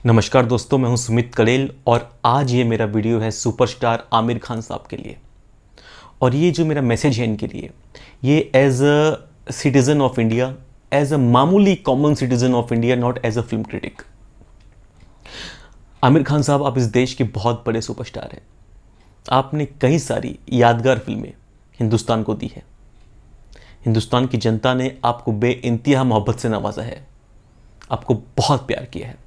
नमस्कार दोस्तों, मैं हूं सुमित कड़ेल और आज ये मेरा वीडियो है सुपरस्टार आमिर खान साहब के लिए। और ये जो मेरा मैसेज है इनके लिए, ये as a citizen of India, as a मामूली common citizen of India, not as a film critic. Aamir Khan साहब, आप इस देश के बहुत बड़े सुपरस्टार हैं। आपने कई सारी यादगार फिल्में हिंदुस्तान को दी है। हिंदुस्तान की जनता ने आपको बेइंतहा मोहब्बत से नवाजा है, आपको बहुत प्यार किया है।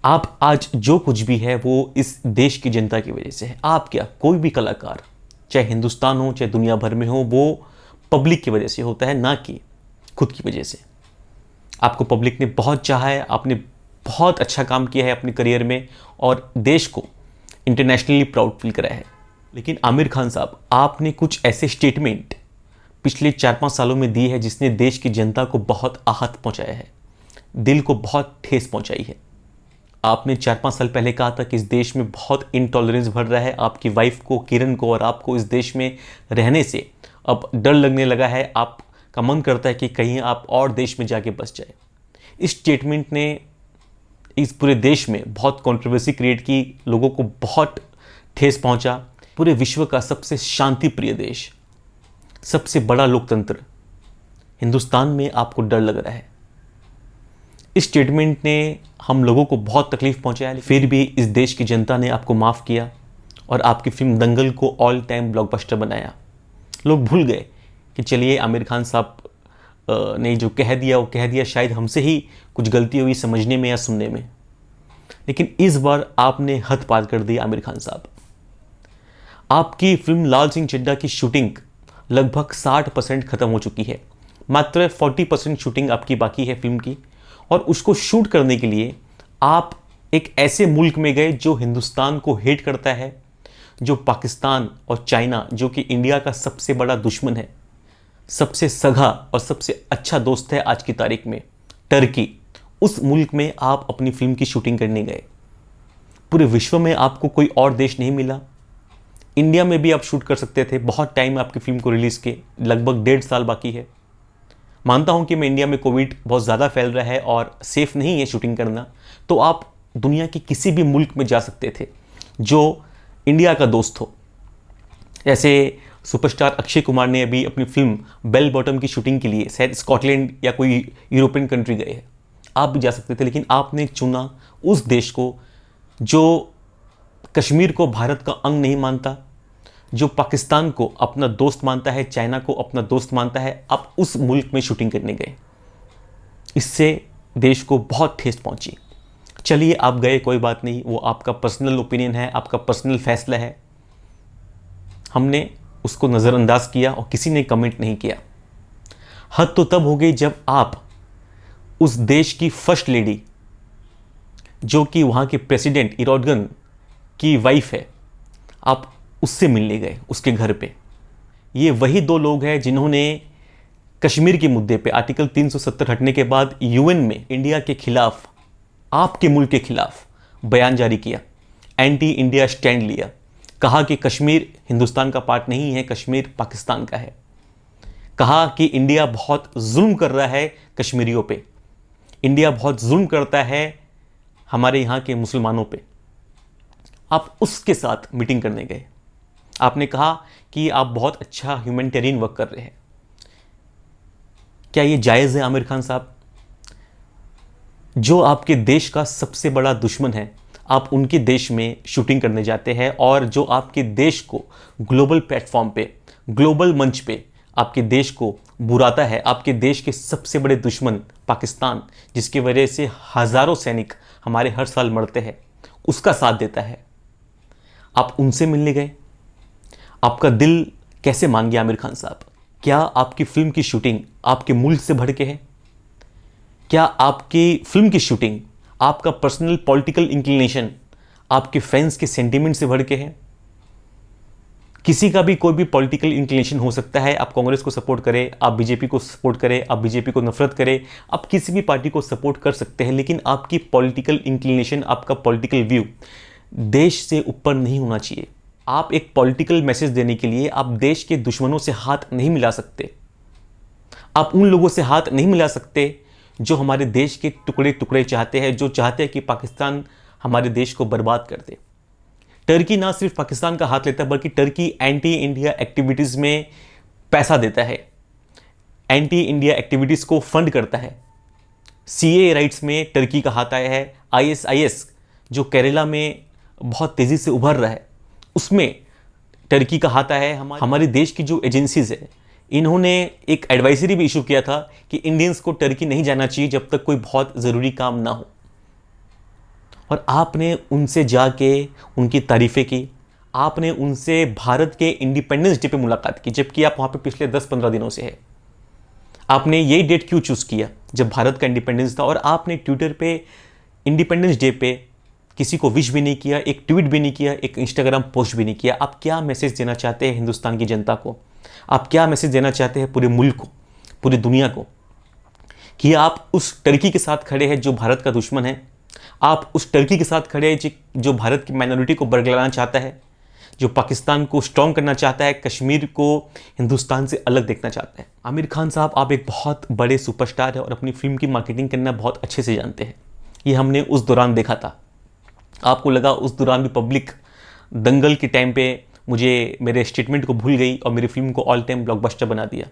आप आज जो कुछ भी है वो इस देश की जनता की वजह से है। आप क्या, कोई भी कलाकार, चाहे हिंदुस्तान हो चाहे दुनिया भर में हो, वो पब्लिक की वजह से होता है, ना कि खुद की वजह से। आपको पब्लिक ने बहुत चाहा है, आपने बहुत अच्छा काम किया है अपने करियर में और देश को इंटरनेशनली प्राउड फील कराया है। लेकिन आमिर खान साहब, आपने कुछ ऐसे स्टेटमेंट पिछले 4-5 सालों में दी है जिसने देश की जनता को बहुत आहत पहुंचाया है, दिल को बहुत ठेस पहुंचाई है। आपने 4-5 साल पहले कहा था कि इस देश में बहुत इनटॉलरेंस बढ़ रहा है। आपकी वाइफ को, किरण को और आपको इस देश में रहने से अब डर लगने लगा है। आपका मन करता है कि कहीं आप और देश में जाके बस जाए। इस स्टेटमेंट ने इस पूरे देश में बहुत कंट्रोवर्सी क्रिएट की, लोगों को बहुत ठेस पहुंचा। पूरे विश्व का सबसे शांति प्रिय देश, सबसे बड़ा लोकतंत्र हिंदुस्तान में आपको डर लग रहा है। इस स्टेटमेंट ने हम लोगों को बहुत तकलीफ पहुंचाया, फिर भी इस देश की जनता ने आपको माफ़ किया और आपकी फिल्म दंगल को ऑल टाइम ब्लॉकबस्टर बनाया। लोग भूल गए कि चलिए आमिर खान साहब ने जो कह दिया वो कह दिया, शायद हमसे ही कुछ गलती हुई समझने में या सुनने में। लेकिन इस बार आपने हद पार कर दी आमिर खान साहब। आपकी फिल्म लाल सिंह चड्ढा की शूटिंग लगभग 60% ख़त्म हो चुकी है। मात्र 40% शूटिंग आपकी बाकी है फिल्म की, और उसको शूट करने के लिए आप एक ऐसे मुल्क में गए जो हिंदुस्तान को हेट करता है, जो पाकिस्तान और चाइना, जो कि इंडिया का सबसे बड़ा दुश्मन है, सबसे सगा और सबसे अच्छा दोस्त है आज की तारीख में, टर्की। उस मुल्क में आप अपनी फिल्म की शूटिंग करने गए। पूरे विश्व में आपको कोई और देश नहीं मिला। इंडिया में भी आप शूट कर सकते थे। बहुत टाइम आपकी फिल्म को रिलीज़ के, लगभग 1.5 साल बाकी है। मानता हूं कि मैं इंडिया में कोविड बहुत ज़्यादा फैल रहा है और सेफ़ नहीं है शूटिंग करना, तो आप दुनिया के किसी भी मुल्क में जा सकते थे जो इंडिया का दोस्त हो। जैसे सुपरस्टार अक्षय कुमार ने अभी अपनी फिल्म बेल बॉटम की शूटिंग के लिए शायद स्कॉटलैंड या कोई यूरोपियन कंट्री गए हैं। आप भी जा सकते थे, लेकिन आपने चुना उस देश को जो कश्मीर को भारत का अंग नहीं मानता, जो पाकिस्तान को अपना दोस्त मानता है, चाइना को अपना दोस्त मानता है। आप उस मुल्क में शूटिंग करने गए। इससे देश को बहुत ठेस पहुंची। चलिए आप गए, कोई बात नहीं, वो आपका पर्सनल ओपिनियन है, आपका पर्सनल फैसला है। हमने उसको नज़रअंदाज किया और किसी ने कमेंट नहीं किया। हद तो तब हो गई जब आप उस देश की फर्स्ट लेडी, जो कि वहाँ के प्रेसिडेंट एर्डोगन की वाइफ है, आप उससे मिलने गए उसके घर पे। ये वही 2 लोग हैं जिन्होंने कश्मीर के मुद्दे पे आर्टिकल 370 हटने के बाद यूएन में इंडिया के खिलाफ, आपके मुल्क के खिलाफ बयान जारी किया, एंटी इंडिया स्टैंड लिया, कहा कि कश्मीर हिंदुस्तान का पार्ट नहीं है, कश्मीर पाकिस्तान का है। कहा कि इंडिया बहुत जुल्म कर रहा है कश्मीरियों पे, इंडिया बहुत जुल्म करता है हमारे यहाँ के मुसलमानों पे। आप उसके साथ मीटिंग करने गए। आपने कहा कि आप बहुत अच्छा ह्यूमैनिटेरियन वर्क कर रहे हैं। क्या ये जायज़ है आमिर खान साहब? जो आपके देश का सबसे बड़ा दुश्मन है, आप उनके देश में शूटिंग करने जाते हैं, और जो आपके देश को ग्लोबल प्लेटफॉर्म पे, ग्लोबल मंच पे आपके देश को बुराता है, आपके देश के सबसे बड़े दुश्मन पाकिस्तान, जिसकी वजह से हज़ारों सैनिक हमारे हर साल मरते हैं, उसका साथ देता है। आप उनसे मिलने गए। आपका दिल कैसे मान गया आमिर खान साहब? क्या आपकी फिल्म की शूटिंग आपके मुल्क से बढ़ के है? क्या आपकी फिल्म की शूटिंग आपका पर्सनल पॉलिटिकल इंक्लिनेशन, आपके फैंस के सेंटीमेंट से बढ़ के है? किसी का भी कोई भी पॉलिटिकल इंक्लिनेशन हो सकता है। आप कांग्रेस को सपोर्ट करें, आप बीजेपी को सपोर्ट करें, आप बीजेपी को नफरत करें, आप किसी भी पार्टी को सपोर्ट कर सकते हैं, लेकिन आपकी पॉलिटिकल इंक्लिनेशन, आपका पॉलिटिकल व्यू देश से ऊपर नहीं होना चाहिए। आप एक पॉलिटिकल मैसेज देने के लिए आप देश के दुश्मनों से हाथ नहीं मिला सकते। आप उन लोगों से हाथ नहीं मिला सकते जो हमारे देश के टुकड़े टुकड़े चाहते हैं, जो चाहते हैं कि पाकिस्तान हमारे देश को बर्बाद कर दे। टर्की ना सिर्फ पाकिस्तान का हाथ लेता है, बल्कि टर्की एंटी इंडिया एक्टिविटीज़ में पैसा देता है, एंटी इंडिया एक्टिविटीज़ को फंड करता है। सीए राइट्स में टर्की का हाथ आया है। आईएसआईएस जो केरला में बहुत तेज़ी से उभर रहा है, उसमें टर्की का हाथ आया है। हमारे देश की जो एजेंसीज है, इन्होंने एक एडवाइजरी भी इशू किया था कि इंडियंस को टर्की नहीं जाना चाहिए जब तक कोई बहुत ज़रूरी काम ना हो। और आपने उनसे जाके उनकी तारीफ़ें की, आपने उनसे भारत के इंडिपेंडेंस डे पे मुलाकात की, जबकि आप वहाँ पे पिछले 10-15 दिनों से है। आपने यही डेट क्यों चूज़ किया जब भारत का इंडिपेंडेंस था? और आपने ट्विटर पे इंडिपेंडेंस डे पे किसी को विश भी नहीं किया, एक ट्वीट भी नहीं किया, एक इंस्टाग्राम पोस्ट भी नहीं किया। आप क्या मैसेज देना चाहते हैं हिंदुस्तान की जनता को? आप क्या मैसेज देना चाहते हैं पूरे मुल्क को, पूरी दुनिया को, कि आप उस टर्की के साथ खड़े हैं जो भारत का दुश्मन है? आप उस टर्की के साथ खड़े हैं जो भारत की माइनॉरिटी को बरगलाना चाहता है, जो पाकिस्तान को स्ट्रॉन्ग करना चाहता है, कश्मीर को हिंदुस्तान से अलग देखना चाहता है। आमिर खान साहब, आप एक बहुत बड़े सुपरस्टार हैं और अपनी फिल्म की मार्केटिंग करना बहुत अच्छे से जानते हैं। ये हमने उस दौरान देखा था। आपको लगा उस दौरान भी पब्लिक दंगल के टाइम पे मुझे मेरे स्टेटमेंट को भूल गई और मेरी फिल्म को ऑल टाइम ब्लॉकबस्टर बना दिया।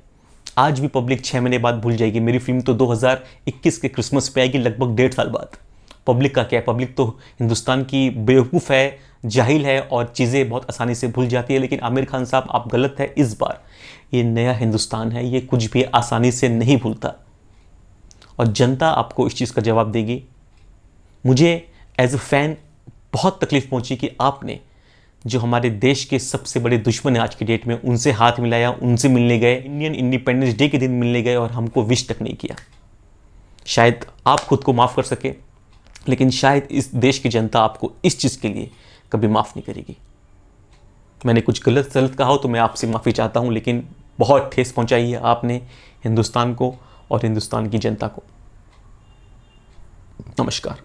आज भी पब्लिक 6 महीने बाद भूल जाएगी। मेरी फिल्म तो 2021 के क्रिसमस पे आएगी, लगभग 1.5 साल बाद। पब्लिक का क्या है? पब्लिक तो हिंदुस्तान की बेवकूफ़ है, जाहिल है और चीज़ें बहुत आसानी से भूल जाती है। लेकिन आमिर खान साहब, आप गलत है इस बार। ये नया हिंदुस्तान है, ये कुछ भी आसानी से नहीं भूलता और जनता आपको इस चीज़ का जवाब देगी। मुझे एज अ फैन बहुत तकलीफ पहुंची कि आपने जो हमारे देश के सबसे बड़े दुश्मन है आज की डेट में, उनसे हाथ मिलाया, उनसे मिलने गए, इंडियन इंडिपेंडेंस डे के दिन मिलने गए और हमको विश तक नहीं किया। शायद आप खुद को माफ़ कर सके, लेकिन शायद इस देश की जनता आपको इस चीज़ के लिए कभी माफ़ नहीं करेगी। मैंने कुछ गलत सलत कहा हो तो मैं आपसे माफ़ी चाहता हूँ, लेकिन बहुत ठेस पहुँचाई है आपने हिंदुस्तान को और हिंदुस्तान की जनता को। नमस्कार।